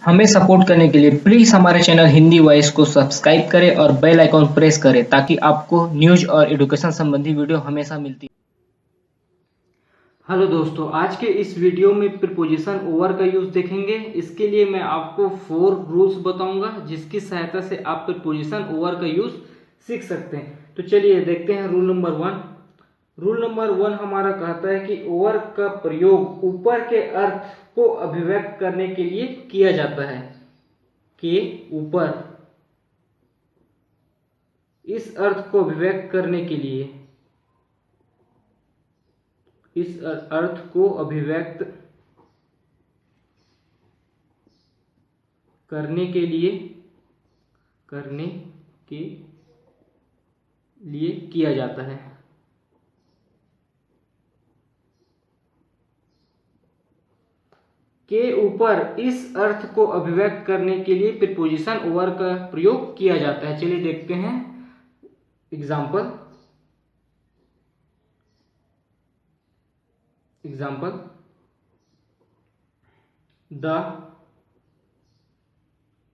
हमें सपोर्ट करने के लिए प्लीज हमारे चैनल हिंदी वॉइस को सब्सक्राइब करें और बेल आइकॉन प्रेस करें ताकि आपको न्यूज और एजुकेशन संबंधी वीडियो हमेशा मिलती। हेलो दोस्तों, आज के इस वीडियो में प्रीपोजिशन ओवर का यूज देखेंगे। इसके लिए मैं आपको 4 रूल्स बताऊंगा जिसकी सहायता से आप प्रीपोजिशन ओवर का यूज सीख सकते हैं। तो चलिए देखते हैं रूल नंबर 1। रूल नंबर 1 हमारा कहता है कि ओवर का प्रयोग ऊपर के अर्थ को अभिव्यक्त करने के लिए किया जाता है। के ऊपर, इस अर्थ को अभिव्यक्त करने के लिए, इस अर्थ को अभिव्यक्त करने के लिए किया जाता है। के ऊपर इस अर्थ को अभिव्यक्त करने के लिए प्रीपोजिशन ओवर का प्रयोग किया जाता है। चलिए देखते हैं example. The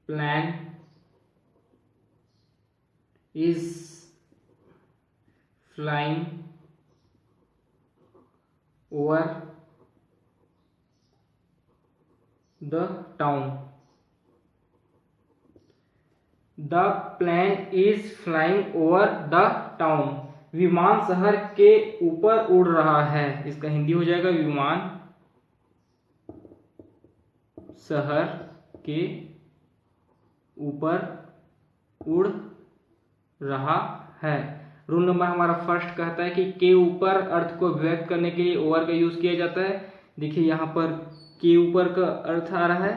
plan is flying over the town. The plane is flying over the town. विमान शहर के ऊपर उड़ रहा है। इसका हिंदी हो जाएगा विमान शहर के ऊपर उड़ रहा है। रूल नंबर हमारा फर्स्ट कहता है कि के ऊपर अर्थ को व्यक्त करने के लिए ओवर का यूज किया जाता है। देखिए यहाँ पर के ऊपर का अर्थ आ रहा है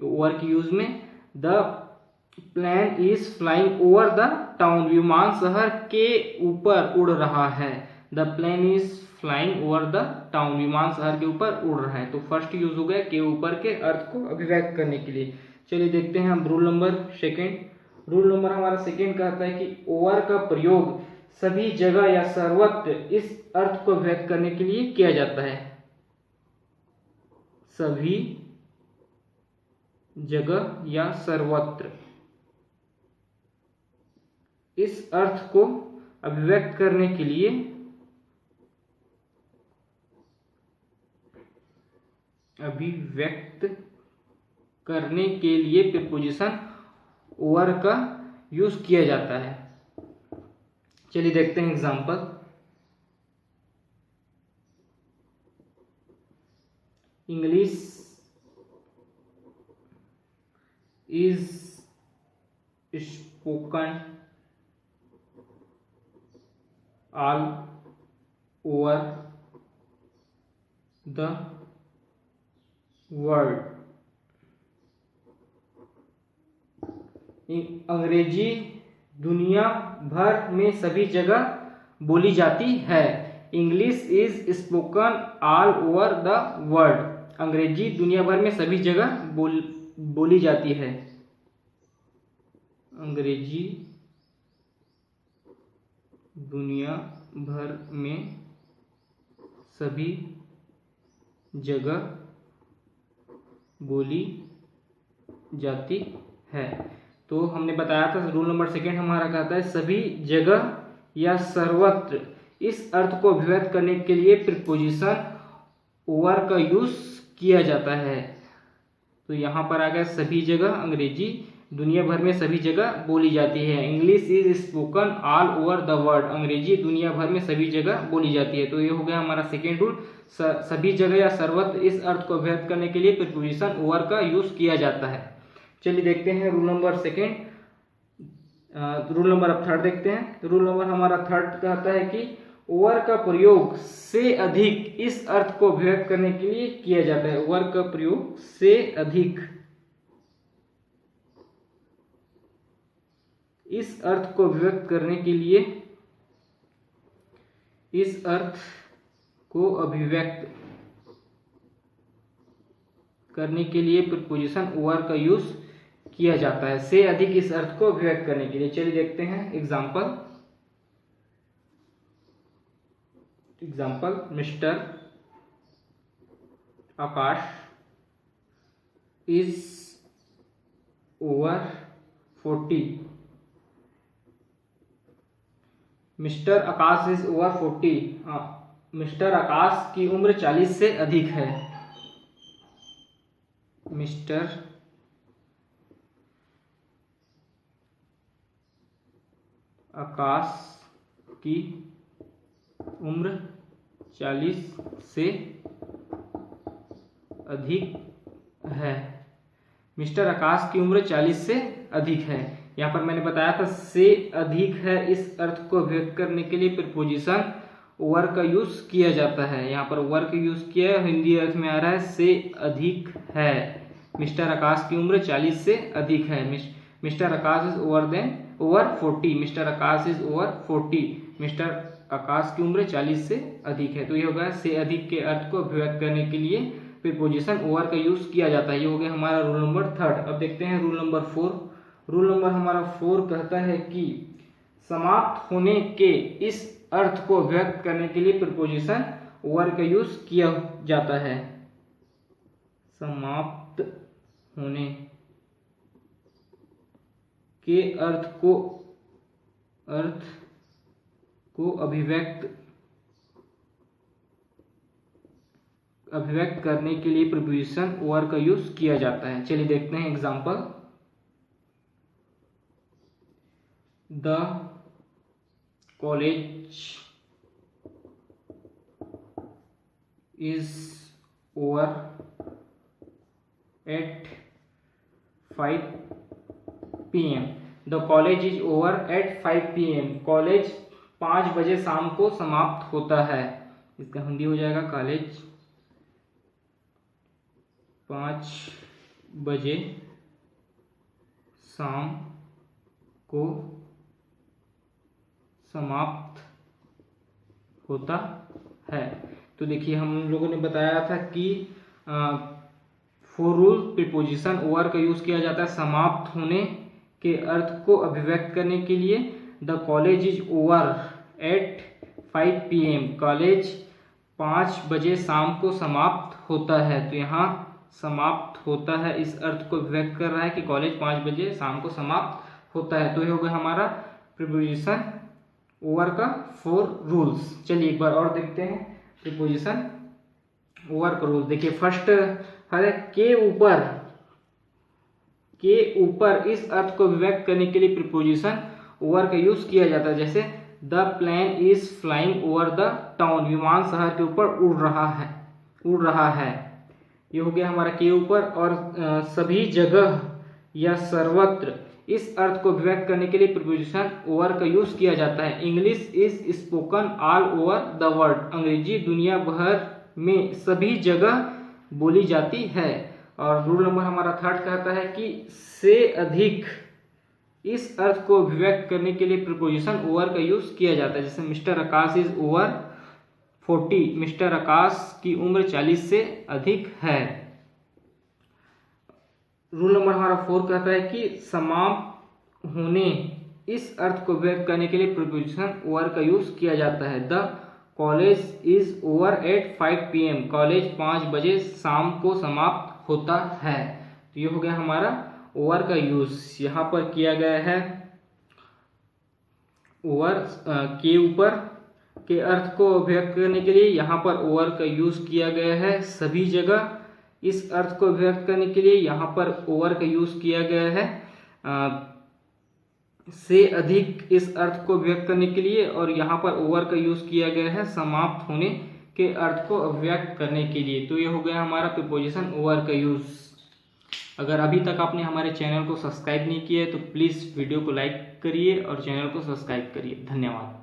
ओवर के यूज में। The plane is flying over the town. विमान शहर के ऊपर उड़ रहा है। The plane is flying over the town. विमान शहर के ऊपर उड़ रहा है। तो फर्स्ट यूज हो गया के ऊपर के अर्थ को अभिव्यक्त करने के लिए। चलिए देखते हैं हम rule number second. Rule number हमारा सेकेंड कहता है कि ओवर का प्रयोग सभी जगह या सर्वत्र इस अर्थ को व्यक्त करने के लिए किया जाता है। सभी जगह या सर्वत्र इस अर्थ को अभिव्यक्त करने के लिए प्रीपोजिशन ओवर का यूज किया जाता है। चलिए देखते हैं example. English is spoken all over the world. अंग्रेजी दुनिया भर में सभी जगह बोली जाती है। English is spoken all over the world. अंग्रेजी दुनिया भर में सभी जगह बोली जाती है। अंग्रेजी दुनिया भर में सभी जगह बोली जाती है। तो हमने बताया था रूल नंबर सेकेंड हमारा कहता है सभी जगह या सर्वत्र इस अर्थ को अभिव्यक्त करने के लिए प्रीपोजिशन ओवर का यूज किया जाता है। तो यहाँ पर आ गया सभी जगह। अंग्रेजी दुनिया भर में सभी जगह बोली जाती है। English is spoken all over the world. अंग्रेजी दुनिया भर में सभी जगह बोली जाती है। तो ये हो गया हमारा सेकेंड रूल। सभी जगह या सर्वत्र इस अर्थ को व्यक्त करने के लिए प्रीपोजिशन ओवर का यूज किया जाता है। चलिए देखते हैं rule number second. Rule number अब थर्ड देखते हैं। रूल नंबर हमारा थर्ड कहता है कि ओवर का प्रयोग से अधिक इस अर्थ को व्यक्त करने के लिए किया जाता है। ओवर का प्रयोग से अधिक इस अर्थ को व्यक्त करने के लिए, इस अर्थ को अभिव्यक्त करने के लिए प्रीपोजिशन ओवर का यूज किया जाता है। से अधिक इस अर्थ को अभिव्यक्त करने के लिए। चलिए देखते हैं example. Mister Akash is over 40। Mister Akash is over 40। Mister Akash की उम्र 40 से अधिक है। मिस्टर आकाश की उम्र 40 से अधिक है। मिस्टर आकाश की उम्र 40 से अधिक है। यहाँ पर मैंने बताया था से अधिक है, इस अर्थ को व्यक्त करने के लिए प्रीपोजिशन ओवर का यूज किया जाता है। यहाँ पर ओवर का यूज किया है, हिंदी अर्थ में आ रहा है से अधिक है। मिस्टर आकाश की उम्र 40 से अधिक है। Mister Akash is over 40। Mister Akash is over 40। Mister Akash की उम्र 40 से अधिक है। तो ये होगा से अधिक के अर्थ को अभिव्यक्त करने के लिए प्रीपोजिशन ओवर का यूज किया जाता है। ये हो गया हमारा रूल नंबर 3। अब देखते हैं रूल नंबर 4। रूल नंबर हमारा 4 कहता है कि समाप्त होने के इस अर्थ को व्यक्त करने के लिए प्रीपोजिशन ओवर का यूज किया जाता है। समाप्त होने के अर्थ को अभिव्यक्त करने के लिए प्रीपोजिशन ओवर का यूज किया जाता है। चलिए देखते हैं example. The college is over at 5 PM। The college is over at 5 PM। College 5 बजे शाम को समाप्त होता है। इसका हिंदी हो जाएगा कॉलेज 5 बजे शाम को समाप्त होता है। तो देखिए हम लोगों ने बताया था कि 4 रूल प्रीपोजिशन ओवर का यूज किया जाता है समाप्त होने के अर्थ को अभिव्यक्त करने के लिए। The college is over at 5 PM। College 5 बजे शाम को समाप्त होता है। तो यहाँ समाप्त होता है इस अर्थ को व्यक्त कर रहा है कि कॉलेज 5 बजे शाम को समाप्त होता है। तो ये हो गया हमारा प्रीपोजिशन ओवर का 4 रूल्स। चलिए एक बार और देखते हैं प्रीपोजिशन ओवर का रूल। देखिए फर्स्ट है के ऊपर इस अर्थ को व्यक्त करने के लिए प्रीपोजिशन ओवर का यूज किया जाता है। जैसे the plane is flying over the town. विमान शहर के ऊपर उड़ रहा है। ये हो गया हमारा के ऊपर। और सभी जगह या सर्वत्र इस अर्थ को व्यक्त करने के लिए प्रीपोजिशन ओवर का यूज किया जाता है। English is spoken all over the world. अंग्रेजी दुनिया भर में सभी जगह बोली जाती है। और रूल नंबर हमारा 3 कहता है कि से अधिक इस अर्थ को व्यक्त करने के लिए प्रीपोजिशन ओवर का यूज किया जाता है। जैसे mister Akash is over 40। Mister Akash की उम्र 40 से अधिक है। रूल नंबर हमारा 4 कहता है कि समाप्त होने इस अर्थ को व्यक्त करने के लिए प्रीपोजिशन ओवर का यूज किया जाता है। The college is over at 5 PM। College 5 बजे शाम को समाप्त होता है। तो ये हो गया हमारा ओवर का यूज। यहाँ पर किया गया है ओवर के ऊपर के अर्थ को व्यक्त करने के लिए यहाँ पर ओवर का यूज किया गया है। सभी जगह इस अर्थ को व्यक्त करने के लिए यहाँ पर ओवर का यूज किया गया है। से अधिक इस अर्थ को व्यक्त करने के लिए और यहाँ पर ओवर का यूज किया गया है समाप्त होने के अर्थ को अभिव्यक्त करने के लिए। तो ये हो गया हमारा प्रीपोजिशन ओवर का यूज। अगर अभी तक आपने हमारे चैनल को सब्सक्राइब नहीं किया है तो प्लीज़ वीडियो को लाइक करिए और चैनल को सब्सक्राइब करिए। धन्यवाद।